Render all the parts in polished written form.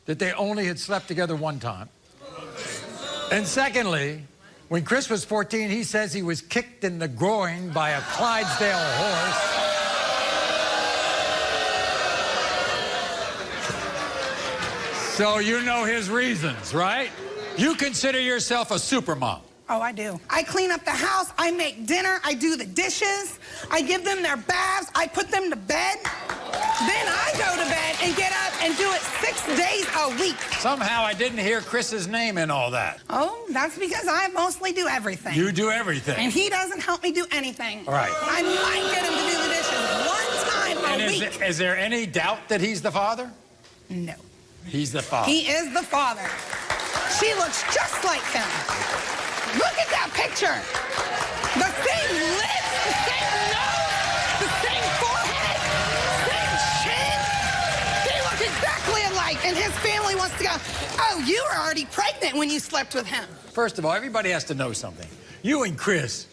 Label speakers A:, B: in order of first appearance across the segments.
A: that they only had slept together one time. And secondly, when Chris was 14, he says he was kicked in the groin by a Clydesdale horse. So you know his reasons, right? You consider yourself a supermom.
B: Oh, I do. I clean up the house, I make dinner, I do the dishes, I give them their baths, I put them to bed. Then I go to bed and get up and do it 6 days a week.
A: Somehow I didn't hear Chris's name in all that.
B: Oh, that's because I mostly do everything.
A: You do everything.
B: And he doesn't help me do anything.
A: All right.
B: I might get him to do the dishes one time a week.
A: Is there any doubt that he's the father?
B: No.
A: He's the father.
B: He is the father. She looks just like him. Look at that picture. The same lips, the same nose, the same forehead, same chin. They look exactly alike, and his family wants to go, oh, you were already pregnant when you slept with him.
A: First of all, everybody has to know something. You and Chris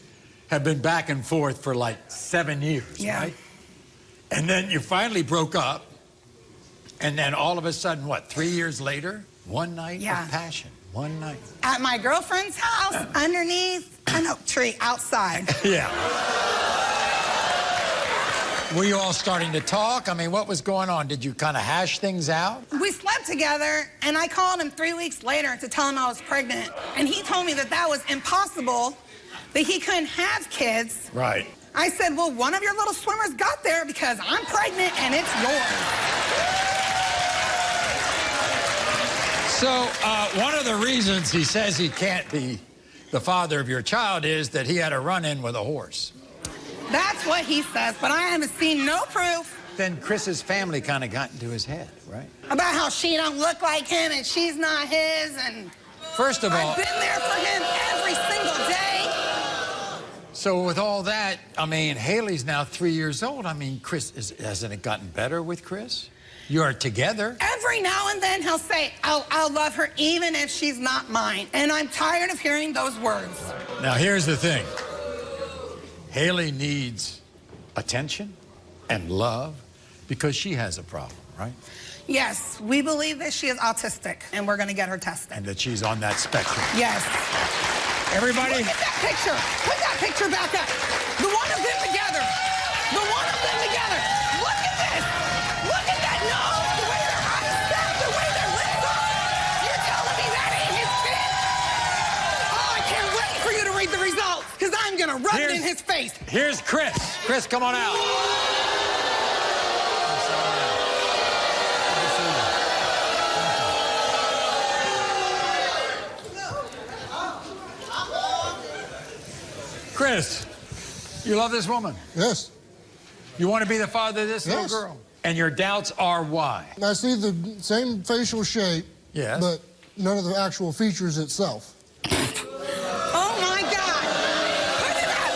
A: have been back and forth for like 7 years, right? And then you finally broke up. And then all of a sudden, what, 3 years later, one night of passion, one night.
B: At my girlfriend's house, underneath an oak tree outside.
A: Yeah. Were you all starting to talk? I mean, what was going on? Did you kind of hash things out?
B: We slept together, and I called him 3 weeks later to tell him I was pregnant. And he told me that that was impossible, that he couldn't have kids.
A: Right.
B: I said, well, one of your little swimmers got there because I'm pregnant and it's yours.
A: So one of the reasons he says he can't be the father of your child is that he had a run-in with a horse.
B: That's what he says, but I haven't seen no proof.
A: Then Chris's family kind of got into his head, right?
B: About how she don't look like him and she's not his, and
A: first of all,
B: I've been there for him every single day.
A: So with all that, I mean, Haley's now 3 years old. I mean, Chris, hasn't it gotten better with Chris? You are together.
B: Every now and then he'll say, I'll love her even if she's not mine. And I'm tired of hearing those words.
A: Now, here's the thing. Haley needs attention and love because she has a problem, right?
B: Yes, we believe that she is autistic, and we're going to get her tested.
A: And that she's on that spectrum.
B: Yes.
A: Everybody.
B: Look at that picture. Put that picture back up. The one of them together. The one of them together. Look at this. Look at that nose. The way their eyes stack. The way their lips are. You're telling me that ain't his kid? Oh, I can't wait for you to read the results, because I'm going to rub it in his face.
A: Here's Chris. Chris, come on out. Chris, you love this woman?
C: Yes.
A: You want to be the father of this little girl? And your doubts are why?
C: I see the same facial shape, but none of the actual features itself.
B: Oh, my God. Look at that.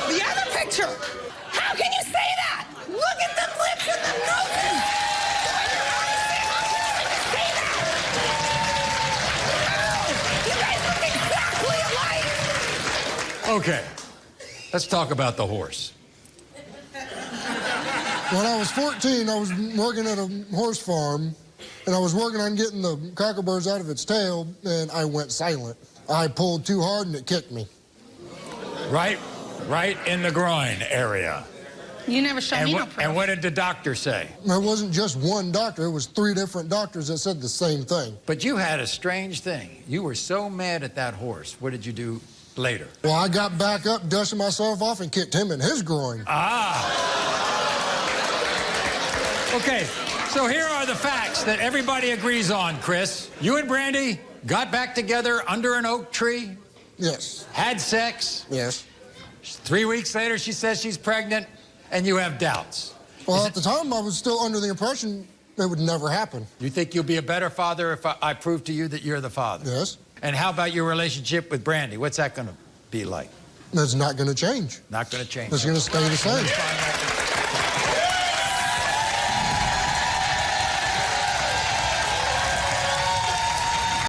B: The other picture. How can you say that? Look at the lips and the noses. The way your eyes say, how can you even say that? Oh, you guys look exactly alike.
A: Okay. Let's talk about the horse.
C: When I was 14, I was working at a horse farm, and I was working on getting the cockleburs out of its tail, and I went silent. I pulled too hard, and it kicked me.
A: Right in the groin area.
B: You never showed me no proof.
A: And what did the doctor say?
C: There wasn't just one doctor. It was 3 different doctors that said the same thing.
A: But you had a strange thing. You were so mad at that horse. What did you do later?
C: Well, I got back up, dusted myself off, and kicked him in his groin.
A: Okay, so here are the facts that everybody agrees on, Chris. You and Brandy got back together under an oak tree.
C: Yes.
A: Had sex.
C: Yes.
A: 3 weeks later, she says she's pregnant, and you have doubts.
C: Well, at the time, I was still under the impression it would never happen.
A: You think you'll be a better father if I prove to you that you're the father?
C: Yes.
A: And how about your relationship with Brandy? What's that going to be like?
C: It's not going to change.
A: Not going to change.
C: It's going to stay the same.